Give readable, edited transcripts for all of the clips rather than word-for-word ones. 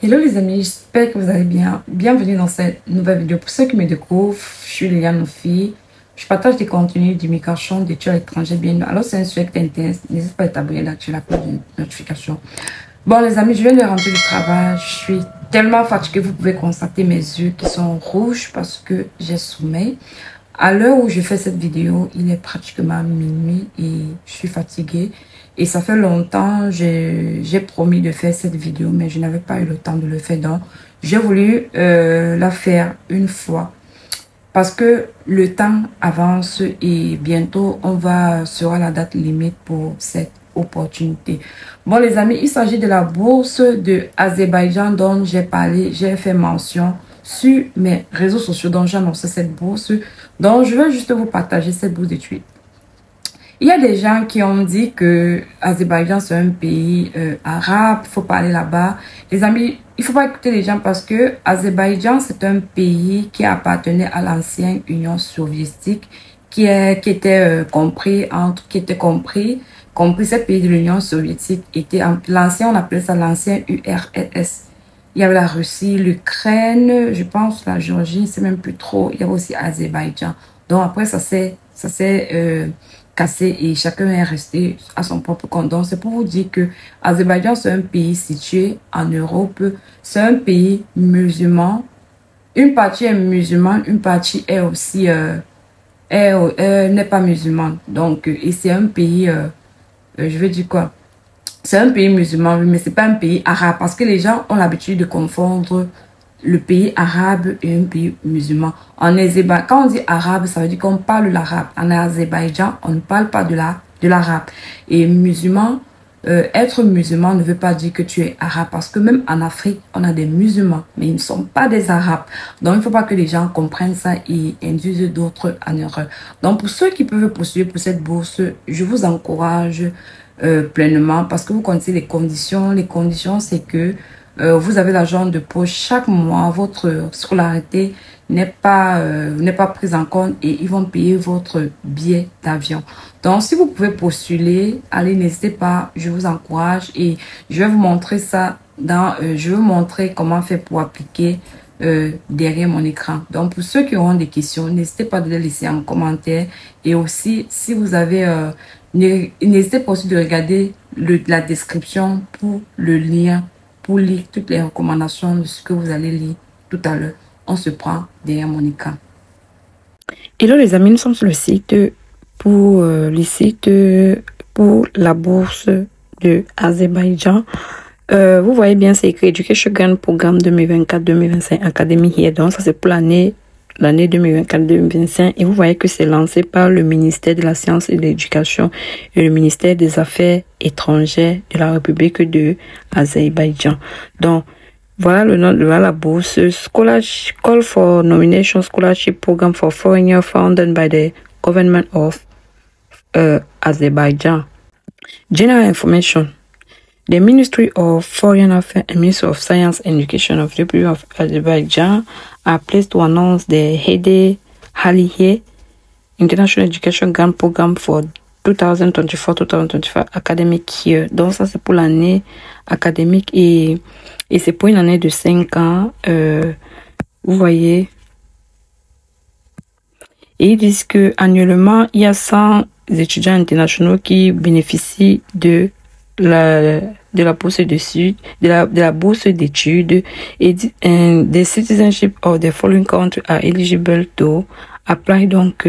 Hello les amis, j'espère que vous allez bien. Bienvenue dans cette nouvelle vidéo. Pour ceux qui me découvrent, je suis Liliane Ofi. Je partage des contenus d'immigration, d'études à l'étranger bien. Alors c'est un sujet qui t'intéresse, n'hésite pas à t'abonner là, tu as la cloche de notification. Bon les amis, je viens de rentrer du travail. Je suis tellement fatiguée, vous pouvez constater mes yeux qui sont rouges parce que j'ai sommeil. À l'heure où je fais cette vidéo, il est pratiquement minuit et je suis fatiguée. Et ça fait longtemps, j'ai promis de faire cette vidéo, mais je n'avais pas eu le temps de le faire. Donc, j'ai voulu la faire une fois. Parce que le temps avance et bientôt, sera la date limite pour cette opportunité. Bon, les amis, il s'agit de la bourse de Azerbaïdjan dont j'ai parlé, j'ai fait mention sur mes réseaux sociaux dont j'ai annoncé cette bourse. Donc, je vais juste vous partager cette bourse d'études. Il y a des gens qui ont dit que Azerbaïdjan c'est un pays arabe, il faut parler là-bas. Les amis, il faut pas écouter les gens parce que Azerbaïdjan c'est un pays qui appartenait à l'ancienne Union soviétique, qui était compris, ces pays de l'Union soviétique était l'ancien, on appelait ça l'ancien URSS. Il y avait la Russie, l'Ukraine, je pense la Géorgie, c'est même plus trop. Il y avait aussi Azerbaïdjan. Donc après ça s'est cassé et chacun est resté à son propre compte. Donc c'est pour vous dire que Azerbaïdjan c'est un pays situé en Europe, c'est un pays musulman. Une partie est musulmane, une partie est aussi n'est pas musulmane. Donc et c'est un pays je veux dire quoi? C'est un pays musulman, mais c'est pas un pays arabe parce que les gens ont l'habitude de confondre le pays arabe et un pays musulman. En Azerbaïdjan, quand on dit arabe, ça veut dire qu'on parle l'arabe. En Azerbaïdjan, on ne parle pas de l'arabe. Et musulman, être musulman ne veut pas dire que tu es arabe. Parce que même en Afrique, on a des musulmans, mais ils ne sont pas des arabes. Donc, il ne faut pas que les gens comprennent ça et induisent d'autres en erreur. Donc, pour ceux qui peuvent postuler pour cette bourse, je vous encourage pleinement parce que vous connaissez les conditions. Les conditions, c'est que vous avez l'argent de poche chaque mois, votre scolarité n'est pas prise en compte et ils vont payer votre billet d'avion. Donc, si vous pouvez postuler, allez, n'hésitez pas, je vous encourage et je vais vous montrer ça je vais vous montrer comment faire pour appliquer derrière mon écran. Donc, pour ceux qui auront des questions, n'hésitez pas de les laisser en commentaire et aussi, si vous avez, n'hésitez pas aussi de regarder la description pour le lien pour lire toutes les recommandations de ce que vous allez lire tout à l'heure. On se prend derrière mon écran. Hello les amis, nous sommes sur le site pour la bourse de Azerbaïdjan. Vous voyez bien, c'est écrit Education Grant Programme 2024-2025 Academy here. Donc ça c'est pour l'année 2024-2025 et vous voyez que c'est lancé par le ministère de la Science et de l'Éducation et le ministère des Affaires étrangères de la République de Azerbaïdjan. Donc voilà le nom de la bourse. Scholarship Call for Nomination Scholarship Program for Foreigners founded by the government of Azerbaijan. General information. The Ministry of Foreign Affairs and Ministry of Science and Education of the Republic of Azerbaijan are pleased to announce the Hede Aliyev International Education Grant Program for 2024-2025 academic year. Donc ça c'est pour l'année académique et c'est pour une année de 5 ans. Vous voyez. Et ils disent que annuellement il y a 100 étudiants internationaux qui bénéficient de la bourse d'études, de la bourse d'études et the citizenship of the following country are eligible to apply. Donc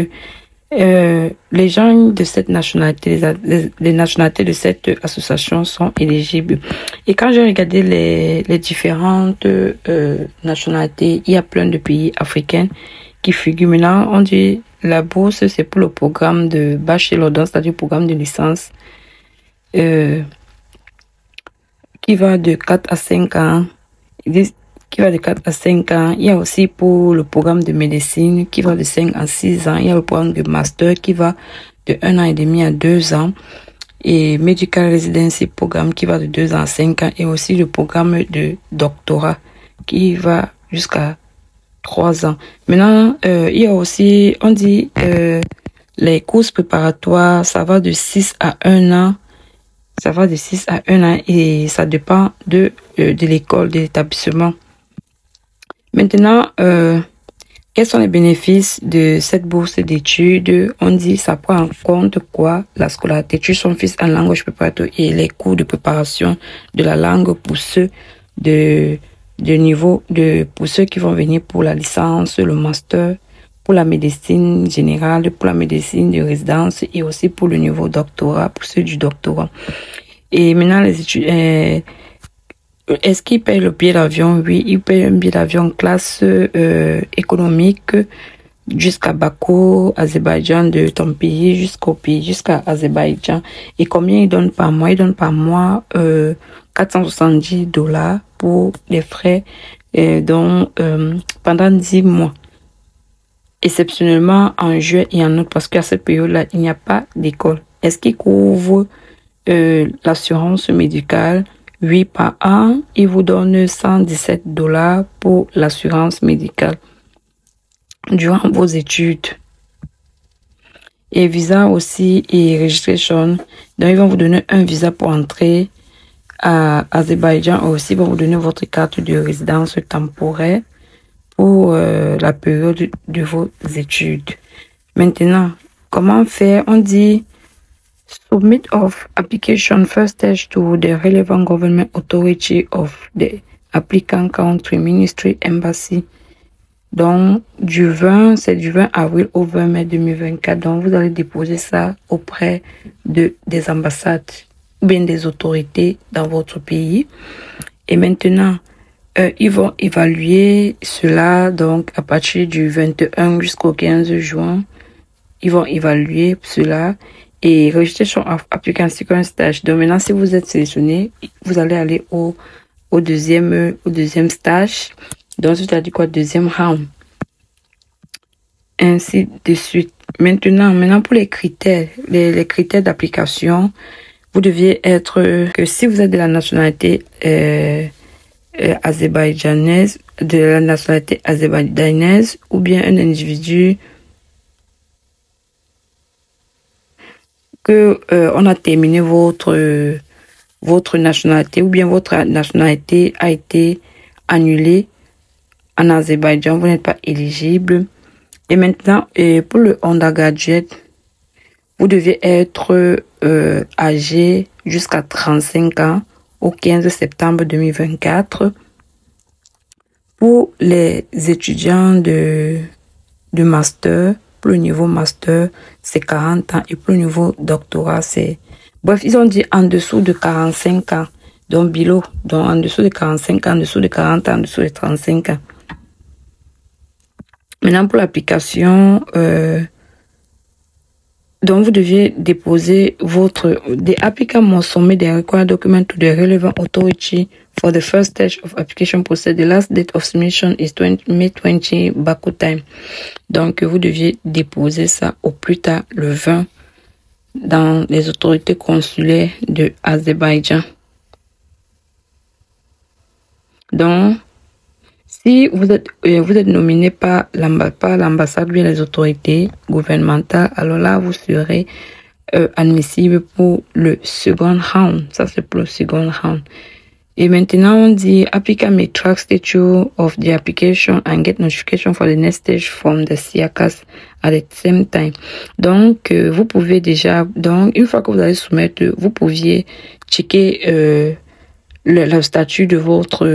les gens de cette nationalité, les nationalités de cette association sont éligibles. Et quand j'ai regardé les différentes nationalités, il y a plein de pays africains qui figurent. Maintenant, on dit la bourse c'est pour le programme de bachelor, c'est-à-dire le programme de licence. Qui va de 4 à 5 ans. Il y a aussi pour le programme de médecine qui va de 5 à 6 ans. Il y a le programme de master qui va de 1 an et demi à 2 ans. Et medical residency programme qui va de 2 ans à 5 ans. Et aussi le programme de doctorat qui va jusqu'à 3 ans. Maintenant, il y a aussi, on dit, les courses préparatoires, ça va de 6 à 1 an. Ça va de 6 à 1 an et ça dépend de de l'école, de l'établissement. Maintenant, quels sont les bénéfices de cette bourse d'études? On dit ça prend en compte quoi? La scolarité de son fils en langue préparatoire et les cours de préparation de la langue pour ceux pour ceux qui vont venir pour la licence, le master, pour la médecine générale, pour la médecine de résidence et aussi pour le niveau doctorat, pour ceux du doctorat. Et maintenant, les études, est-ce qu'ils payent le billet d'avion? Oui, ils payent un billet d'avion classe économique jusqu'à Bakou, Azerbaïdjan, de ton pays jusqu'au pays, jusqu'à Azerbaïdjan. Et combien ils donnent par mois? Ils donnent par mois $470 pour les frais pendant 10 mois. Exceptionnellement en juillet et en août, parce qu'à cette période-là, il n'y a pas d'école. Est-ce qu'ils couvrent l'assurance médicale? Oui, par an, ils vous donnent $117 pour l'assurance médicale durant vos études. Et visa aussi et registration. Donc, ils vont vous donner un visa pour entrer à Azerbaïdjan. Aussi, ils vont vous donner votre carte de résidence temporaire pour la période de vos études. Maintenant, comment faire? On dit submit of application first stage to the relevant government authority of the applicant country, ministry, embassy. Donc, c'est du 20 avril au 20 mai 2024. Donc, vous allez déposer ça auprès des ambassades ou bien des autorités dans votre pays. Et maintenant, ils vont évaluer cela, donc, à partir du 21 jusqu'au 15 juin. Ils vont évaluer cela et registration of applicant second stage. Donc, maintenant, si vous êtes sélectionné, vous allez aller au deuxième stage. Donc, c'est-à-dire quoi? Deuxième round. Ainsi de suite. Maintenant pour les critères, les critères d'application, vous deviez être que si vous êtes de la nationalité azerbaïdjanaise, ou bien un individu que on a terminé votre nationalité ou bien votre nationalité a été annulée en Azerbaïdjan, vous n'êtes pas éligible. Et maintenant, pour le undergraduate, vous devez être âgé jusqu'à 35 ans au 15 septembre 2024. Pour les étudiants de master, pour le niveau master, c'est 40 ans. Et pour le niveau doctorat, c'est... Bref, ils ont dit en dessous de 45 ans. Donc, below. Donc, en dessous de 45 ans, en dessous de 40 ans, en dessous de 35 ans. Maintenant, pour l'application, donc vous deviez déposer the applicant must submit the required document to the relevant authority for the first stage of application process. The last date of submission is May 20 Baku time. Donc, vous deviez déposer ça au plus tard le 20 dans les autorités consulaires de Azerbaïdjan. Donc, si vous êtes nominé par l'ambassade ou bien les autorités gouvernementales, alors là, vous serez admissible pour le second round. Ça, c'est pour le second round. Et maintenant, on dit, applicant may track status of the application and get notification for the next stage from the SIACAS at the same time. Donc, vous pouvez déjà, donc, une fois que vous allez soumettre, vous pouviez checker le statut de votre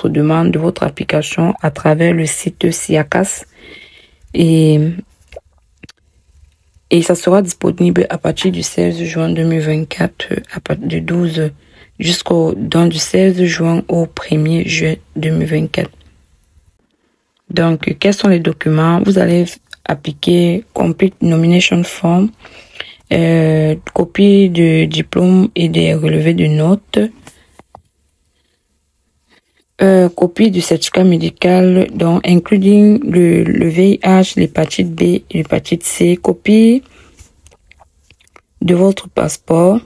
demande, de votre application à travers le site SIACAS et ça sera disponible à partir du 16 juin 2024 à partir du 12 du 16 juin au 1er juillet 2024. Donc, quels sont les documents? Vous allez appliquer Complete Nomination Form, copie de diplôme et des relevés de notes, copie du certificat médical, donc including le VIH, l'hépatite B et l'hépatite C, copie de votre passeport,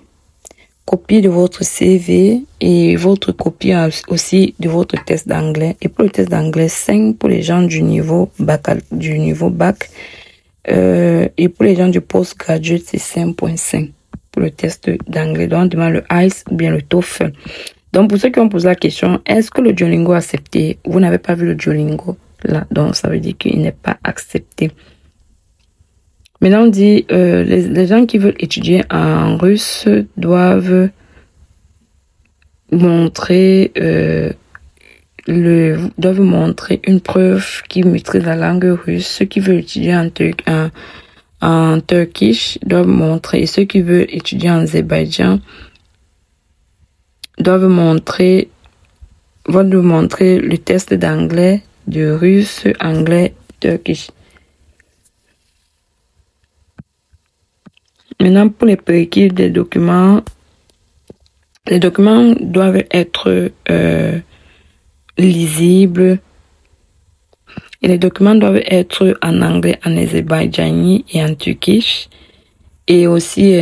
copie de votre CV et votre copie aussi de votre test d'anglais. Et pour le test d'anglais, 5 pour les gens du niveau bac. Et pour les gens du postgraduate, c'est 5.5 pour le test d'anglais. Donc, on demande le IELTS ou bien le TOEFL. Donc, pour ceux qui ont posé la question, est-ce que le Duolingo est accepté? Vous n'avez pas vu le Duolingo là, donc ça veut dire qu'il n'est pas accepté. Maintenant, on dit, les gens qui veulent étudier en russe doivent montrer, doivent montrer une preuve qu'ils maîtrisent la langue russe. Ceux qui veulent étudier en turkish doivent montrer, et ceux qui veulent étudier en Azerbaïdjan doivent montrer le test d'anglais, de russe, anglais, turkish. Maintenant, pour les prérequis des documents, les documents doivent être lisibles et les documents doivent être en anglais, en azerbaïdjani et en turkish. Et aussi,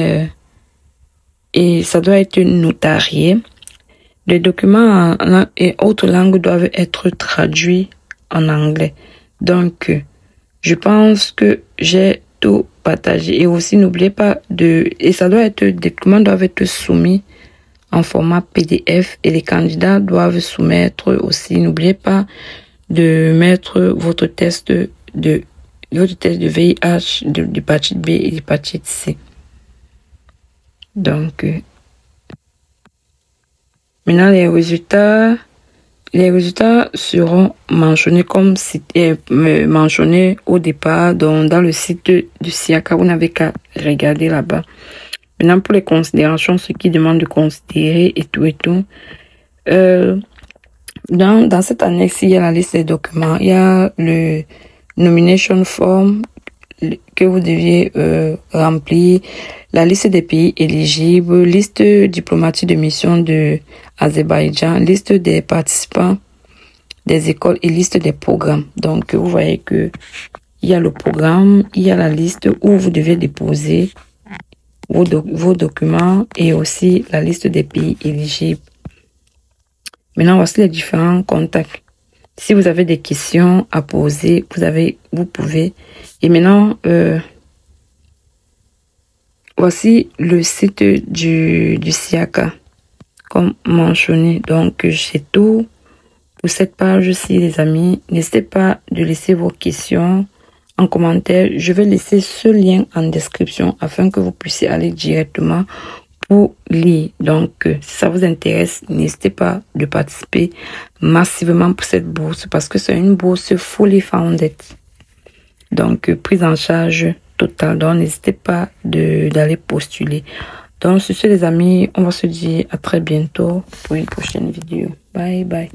et ça doit être notarié. Les documents et autres langues doivent être traduits en anglais. Donc, je pense que j'ai tout partagé. Et aussi, n'oubliez pas et ça doit être, des documents doivent être soumis en format PDF et les candidats doivent soumettre aussi. N'oubliez pas de mettre votre test de VIH, de l'hépatite B et l'hépatite C. Donc, maintenant, les résultats seront mentionnés comme c'était mentionné au départ dans le site du SIACA. Vous n'avez qu'à regarder là-bas. Maintenant, pour les considérations, ce qui demande de considérer et tout. Dans cette annexe, il y a la liste des documents. Il y a le nomination form que vous deviez remplir, la liste des pays éligibles, liste diplomatique de mission de Azerbaïdjan, liste des participants des écoles et liste des programmes. Donc, vous voyez que il y a le programme, il y a la liste où vous devez déposer vos documents et aussi la liste des pays éligibles. Maintenant, voici les différents contacts. Si vous avez des questions à poser, vous pouvez. Et maintenant, voici le site du SIACA, comme mentionné. Donc, j'ai tout pour cette page-ci, les amis. N'hésitez pas de laisser vos questions en commentaire. Je vais laisser ce lien en description afin que vous puissiez aller directement pour lire. Donc, si ça vous intéresse, n'hésitez pas de participer massivement pour cette bourse parce que c'est une bourse fully funded. Donc, prise en charge totale. Donc, n'hésitez pas d'aller postuler. Donc, sur ce, les amis, on va se dire à très bientôt pour une prochaine vidéo. Bye, bye.